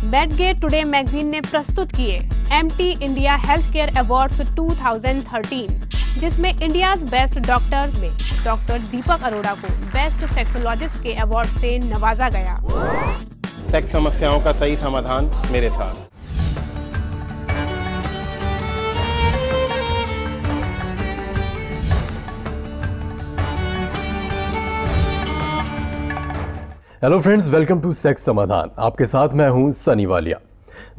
बेडगेट today magazine ने प्रस्तुत किए MT India health care awards 2013, जिसमें इंडियाज बेस्ट डॉक्टर्स में डॉक्टर दीपक अरोड़ा को बेस्ट सेक्सोलॉजिस्ट के अवार्ड से नवाजा गया। सेक्स समस्याओं का सही समाधान मेरे साथ। Hello friends, welcome to sex Samadhan. आपके साथ मैं हूं सनी वालिया।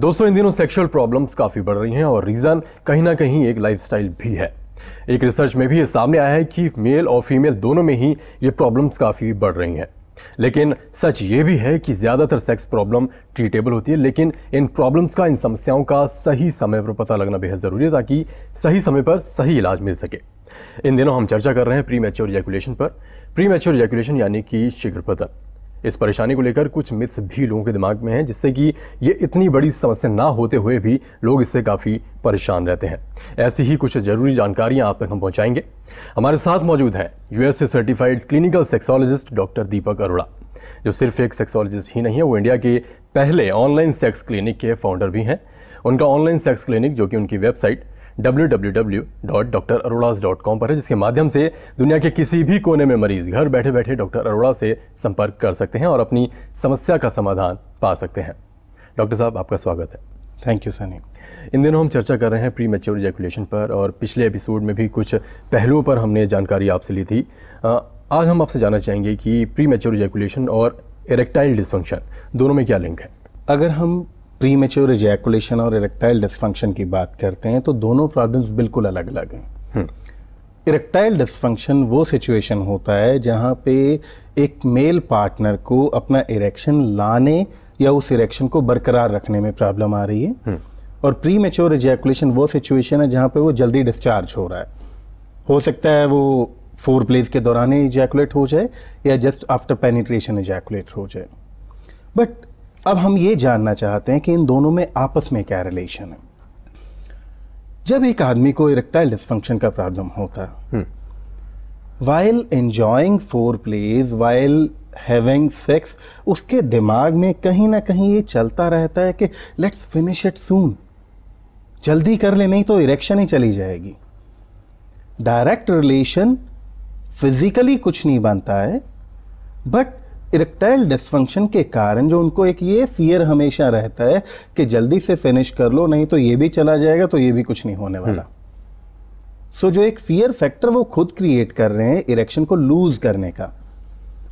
दोस्तों, इन दिनों सेक्सुअल प्रॉब्लम्स काफ़ी बढ़ रही हैं और रीज़न कहीं ना कहीं एक लाइफस्टाइल भी है। एक रिसर्च में भी ये सामने आया है कि मेल और फीमेल दोनों में ही ये प्रॉब्लम्स काफ़ी बढ़ रही हैं। लेकिन सच ये भी है कि ज़्यादातर सेक्स प्रॉब्लम ट्रीटेबल होती है, लेकिन इन प्रॉब्लम्स का, इन समस्याओं का सही समय पर पता लगना बेहद ज़रूरी है ताकि सही समय पर सही इलाज मिल सके। इन दिनों हम चर्चा कर रहे हैं प्री मैच्योर इजैकुलेशन पर। प्री मैच्योर इजैकुलेशन यानी कि शीघ्र पतन। इस परेशानी को लेकर कुछ मिथ्स भी लोगों के दिमाग में हैं, जिससे कि ये इतनी बड़ी समस्या ना होते हुए भी लोग इससे काफ़ी परेशान रहते हैं। ऐसी ही कुछ ज़रूरी जानकारियां आप तक हम पहुंचाएंगे। हमारे साथ मौजूद हैं यूएस से certified clinical sexologist doctor Deepak Arora, जो सिर्फ एक सेक्सोलॉजिस्ट ही नहीं है, वो इंडिया के पहले ऑनलाइन सेक्स क्लिनिक के फाउंडर भी हैं। उनका ऑनलाइन सेक्स क्लिनिक, जो कि उनकी वेबसाइट www.drarodas.com पर है, जिसके माध्यम से दुनिया के किसी भी कोने में मरीज घर बैठे बैठे डॉक्टर अरोड़ा से संपर्क कर सकते हैं और अपनी समस्या का समाधान पा सकते हैं। डॉक्टर साहब, आपका स्वागत है। Thank you Sunny. इन दिनों हम चर्चा कर रहे हैं प्री मैच्योर इजैकुलेशन पर, और पिछले एपिसोड में भी कुछ पहलुओं पर हमने जानकारी आपसे ली थी। आज हम आपसे जानना चाहेंगे कि प्री मैच्योर इजैकुलेशन और इरेक्टाइल डिसफंक्शन दोनों में क्या लिंक है। अगर हम प्री मैच्योर इजैकुलेशन और इरेक्टाइल डिसफंक्शन की बात करते हैं तो दोनों प्रॉब्लम्स बिल्कुल अलग अलग हैं। इरेक्टाइल डिसफंक्शन वो सिचुएशन होता है जहाँ पे एक मेल पार्टनर को अपना इरेक्शन लाने या उस इरेक्शन को बरकरार रखने में प्रॉब्लम आ रही है, और प्री मैच्योर इजैकुलेशन वो सिचुएशन है जहाँ पे वो जल्दी डिस्चार्ज हो रहा है। हो सकता है वो फोर प्लेज के दौरान ही इजैकुलेट हो जाए या जस्ट आफ्टर पेनिट्रेशन इजैकुलेट हो जाए। बट अब हम ये जानना चाहते हैं कि इन दोनों में आपस में क्या रिलेशन है। जब एक आदमी को इरेक्टाइल डिसफंक्शन का प्रॉब्लम होता है, while enjoying foreplays, while having sex, उसके दिमाग में कहीं ना कहीं ये चलता रहता है कि लेट्स फिनिश इट सून, जल्दी कर ले नहीं तो इरेक्शन ही चली जाएगी। डायरेक्ट रिलेशन फिजिकली कुछ नहीं बनता है, बट इरेक्टाइल डिसफंक्शन के कारण जो उनको एक ये फियर हमेशा रहता है कि जल्दी से फिनिश कर लो नहीं तो ये भी चला जाएगा, तो ये भी कुछ नहीं होने वाला। सो जो एक फियर फैक्टर वो खुद क्रिएट कर रहे हैं इरेक्शन को लूज करने का,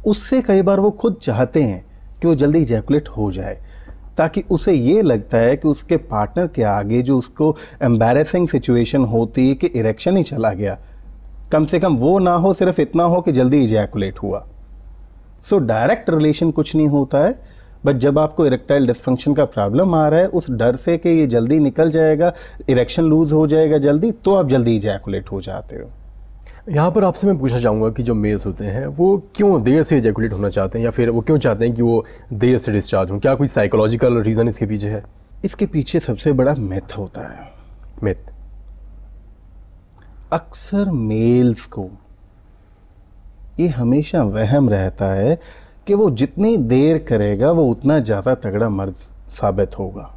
उससे कई बार वो खुद चाहते हैं कि वो जल्दी इजैकुलेट हो जाए, ताकि उसे ये लगता है कि उसके पार्टनर के आगे जो उसको एम्बैरेसिंग सिचुएशन होती है कि इरेक्शन ही चला गया, कम से कम वो ना हो, सिर्फ इतना हो कि जल्दी इजैकुलेट हुआ। सो डायरेक्ट रिलेशन कुछ नहीं होता है, बट जब आपको इरेक्टाइल डिसफंक्शन का प्रॉब्लम आ रहा है उस डर से कि ये जल्दी निकल जाएगा, इरेक्शन लूज हो जाएगा जल्दी, तो आप जल्दी इजैकुलेट हो जाते हो। यहाँ पर आपसे मैं पूछना चाहूँगा कि जो मेल्स होते हैं वो क्यों देर से इजैकुलेट होना चाहते हैं, या फिर वो क्यों चाहते हैं कि वो देर से डिस्चार्ज हों? क्या कोई साइकोलॉजिकल रीज़न इसके पीछे है? इसके पीछे सबसे बड़ा मिथ होता है। मिथ अक्सर मेल्स को ये हमेशा वहम रहता है कि वो जितनी देर करेगा वो उतना ज़्यादा तगड़ा मर्द साबित होगा,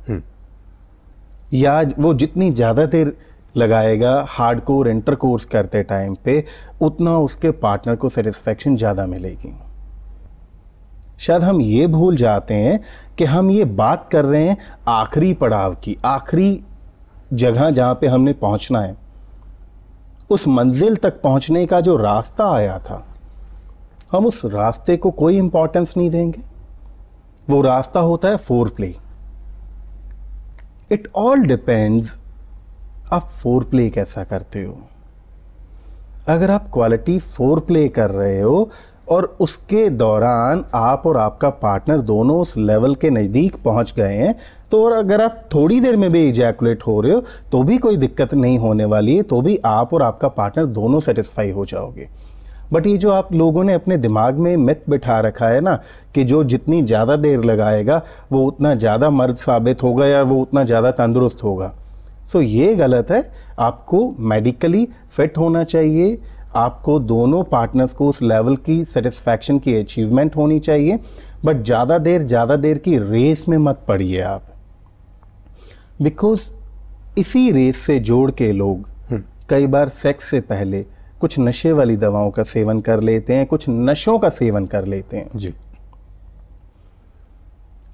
या वो जितनी ज़्यादा देर लगाएगा हार्डकोर इंटरकोर्स करते टाइम पे, उतना उसके पार्टनर को सेटिस्फैक्शन ज़्यादा मिलेगी। शायद हम ये भूल जाते हैं कि हम ये बात कर रहे हैं आखिरी पड़ाव की, आखिरी जगह जहाँ पे हमने पहुँचना है। उस मंजिल तक पहुँचने का जो रास्ता आया था, हम उस रास्ते को कोई इंपॉर्टेंस नहीं देंगे। वो रास्ता होता है four play. It all depends आप फोर प्ले कैसा करते हो। अगर आप क्वालिटी फोर प्ले कर रहे हो और उसके दौरान आप और आपका पार्टनर दोनों उस लेवल के नज़दीक पहुंच गए हैं, तो और अगर आप थोड़ी देर में भी इजैकुलेट हो रहे हो तो भी कोई दिक्कत नहीं होने वाली है, तो भी आप और आपका पार्टनर दोनों सेटिस्फाई हो जाओगे। बट ये जो आप लोगों ने अपने दिमाग में मिथ बिठा रखा है ना कि जो जितनी ज़्यादा देर लगाएगा वो उतना ज़्यादा मर्द साबित होगा या वो उतना ज़्यादा तंदुरुस्त होगा, सो ये गलत है। आपको मेडिकली फिट होना चाहिए, आपको दोनों पार्टनर्स को उस लेवल की सेटिस्फैक्शन की अचीवमेंट होनी चाहिए। बट ज़्यादा देर की रेस में मत पड़िए आप, बिकॉज इसी रेस से जोड़ के लोग कई बार सेक्स से पहले कुछ नशे वाली दवाओं का सेवन कर लेते हैं, कुछ नशों का सेवन कर लेते हैं जी।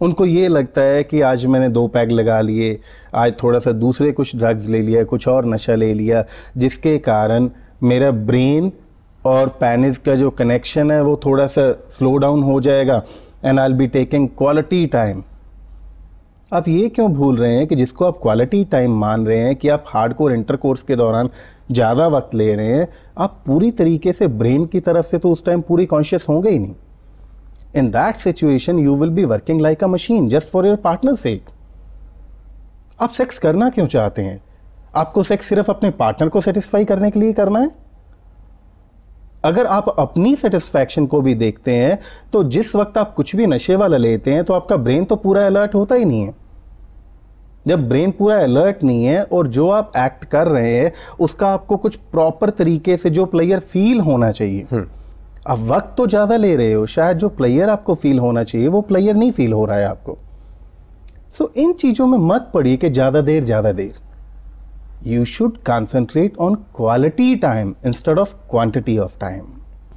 उनको ये लगता है कि आज मैंने 2 पैग लगा लिए, आज थोड़ा सा दूसरे कुछ ड्रग्स ले लिया, कुछ और नशा ले लिया, जिसके कारण मेरा ब्रेन और पेनिस का जो कनेक्शन है वो थोड़ा सा स्लो डाउन हो जाएगा and I will be taking quality time. आप ये क्यों भूल रहे हैं कि जिसको आप क्वालिटी टाइम मान रहे हैं कि आप हार्डकोर इंटरकोर्स के दौरान ज़्यादा वक्त ले रहे हैं, आप पूरी तरीके से ब्रेन की तरफ से तो उस टाइम पूरी कॉन्शियस होंगे ही नहीं। In that situation you will be working like a machine just for your partner sake. आप सेक्स करना क्यों चाहते हैं? आपको सेक्स सिर्फ अपने पार्टनर को सेटिस्फाई करने के लिए करना है? अगर आप अपनी सेटिस्फैक्शन को भी देखते हैं तो जिस वक्त आप कुछ भी नशे वाला लेते हैं तो आपका ब्रेन तो पूरा अलर्ट होता ही नहीं है। जब ब्रेन पूरा अलर्ट नहीं है और जो आप एक्ट कर रहे हैं उसका आपको कुछ प्रॉपर तरीके से जो प्लेयर फील होना चाहिए, अब वक्त तो ज़्यादा ले रहे हो, शायद जो प्लेयर आपको फील होना चाहिए वो प्लेयर नहीं फील हो रहा है आपको। सो इन चीज़ों में मत पड़िए कि ज़्यादा देर। You should concentrate on quality time instead of quantity of time.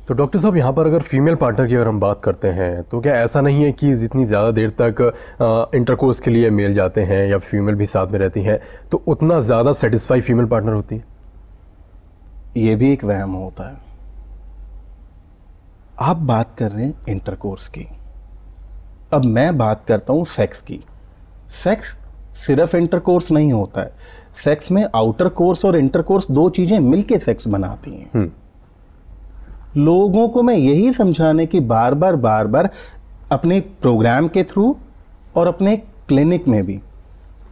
तो डॉक्टर साहब, यहाँ पर अगर फीमेल पार्टनर की अगर हम बात करते हैं तो क्या ऐसा नहीं है कि जितनी ज़्यादा देर तक इंटरकोर्स के लिए मेल जाते हैं या फीमेल भी साथ में रहती हैं तो उतना ज़्यादा सेटिस्फाई फीमेल पार्टनर होती है? ये भी एक वहम होता है। आप बात कर रहे हैं इंटरकोर्स की, अब मैं बात करता हूँ सेक्स की। सेक्स सिर्फ इंटरकोर्स नहीं होता है, सेक्स में आउटर कोर्स और इंटरकोर्स 2 चीजें मिलके सेक्स बनाती हैं। लोगों को मैं यही समझाने की बार बार अपने प्रोग्राम के थ्रू और अपने क्लिनिक में भी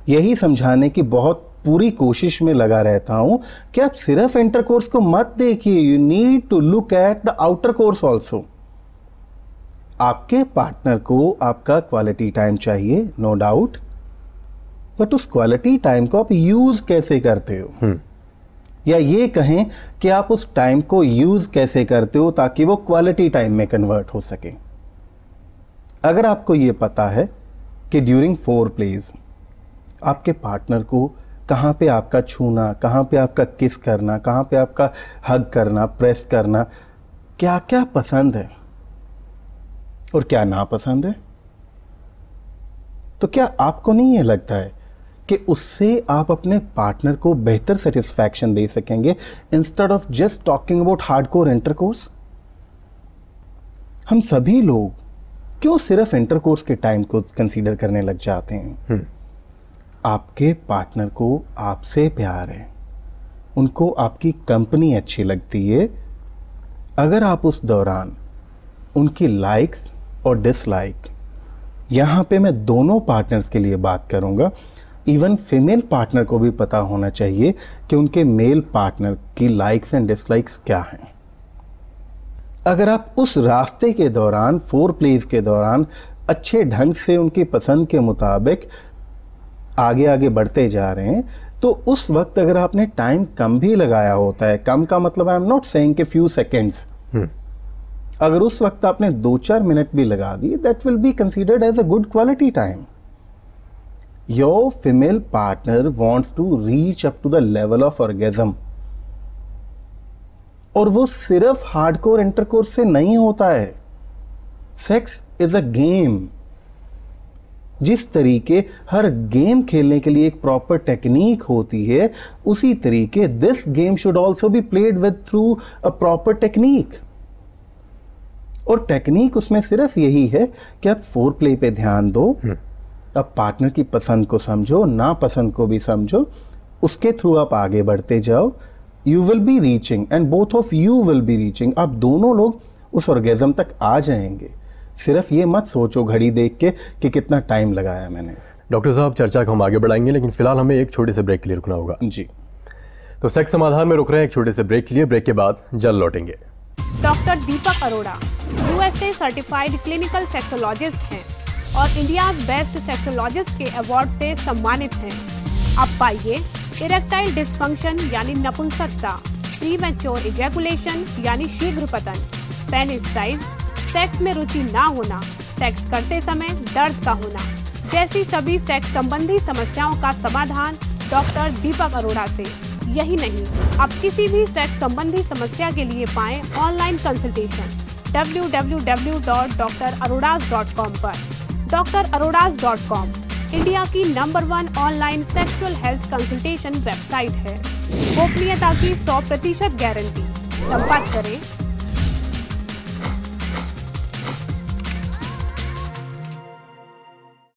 यही समझाने की बहुत पूरी कोशिश में लगा रहता हूं कि आप सिर्फ इंटरकोर्स को मत देखिए, you need to look at the outer course also. आपके पार्टनर को आपका क्वालिटी टाइम चाहिए, नो डाउट, बट उस क्वालिटी टाइम को आप यूज कैसे करते हो, या ये कहें कि आप उस टाइम को यूज कैसे करते हो ताकि वो क्वालिटी टाइम में कन्वर्ट हो सके। अगर आपको ये पता है कि ड्यूरिंग 4 प्लेज आपके पार्टनर को कहाँ पे आपका छूना, कहाँ पे आपका किस करना, कहाँ पे आपका हग करना, प्रेस करना, क्या क्या पसंद है और क्या नापसंद है, तो क्या आपको नहीं ये लगता है कि उससे आप अपने पार्टनर को बेहतर सेटिस्फैक्शन दे सकेंगे instead of just talking about hardcore intercourse? हम सभी लोग क्यों सिर्फ इंटरकोर्स के टाइम को कंसीडर करने लग जाते हैं? आपके पार्टनर को आपसे प्यार है, उनको आपकी कंपनी अच्छी लगती है। अगर आप उस दौरान उनकी लाइक्स और डिसलाइक, यहाँ पे मैं दोनों पार्टनर्स के लिए बात करूँगा, इवन फीमेल पार्टनर को भी पता होना चाहिए कि उनके मेल पार्टनर की लाइक्स एंड डिसलाइक्स क्या हैं। अगर आप उस रास्ते के दौरान, 4 प्लेज के दौरान अच्छे ढंग से उनकी पसंद के मुताबिक आगे बढ़ते जा रहे हैं, तो उस वक्त अगर आपने टाइम कम भी लगाया होता है, कम का मतलब आई एम नॉट सेइंग कि फ्यू सेकेंड्स, अगर उस वक्त आपने 2-4 मिनट भी लगा दी, that will be considered as a good quality time. Your female partner wants to reach up to the level of orgasm, और वो सिर्फ हार्डकोर इंटरकोर्स से नहीं होता है। Sex is a game. जिस तरीके हर गेम खेलने के लिए एक प्रॉपर टेक्निक होती है, उसी तरीके this game should also be played with through a proper technique. और टेक्निक उसमें सिर्फ यही है कि आप 4 प्ले पे ध्यान दो, अब पार्टनर की पसंद को समझो, नापसंद को भी समझो, उसके थ्रू आप आगे बढ़ते जाओ। You will be reaching and both of you will be reaching. आप दोनों लोग उस ऑर्गेज़म तक आ जाएंगे। सिर्फ ये मत सोचो घड़ी देख के कि कितना टाइम लगाया मैंने। डॉक्टर साहब, चर्चा को हम आगे बढ़ाएंगे, लेकिन फिलहाल हमें एक छोटे से ब्रेक के लिए रुकना होगा। जी, तो सेक्स समाधान में रुक रहे हैं एक छोटे से ब्रेक के लिए। ब्रेक के बाद जल्द लौटेंगे। Doctor Deepak Arora USA certified clinical sexologist हैं और इंडिया बेस्ट सेक्सोलॉजिस्ट के अवार्ड से सम्मानित हैं। अब पाइए इरेक्टाइल डिस्फंक्शन यानी नपुंसकता, प्रीमैच्योर इजैकुलेशन यानी शीघ्र पतन, पेनिस साइज, सेक्स में रुचि ना होना, सेक्स करते समय दर्द का होना जैसी सभी सेक्स संबंधी समस्याओं का समाधान डॉक्टर दीपक अरोड़ा से। यही नहीं, आप किसी भी सेक्स संबंधी समस्या के लिए पाएं ऑनलाइन कंसल्टेशन www.drarodas.com पर। drarodas.com इंडिया की number 1 online sexual health consultation website है। गोपनीयता की 100% गारंटी। संपर्क करें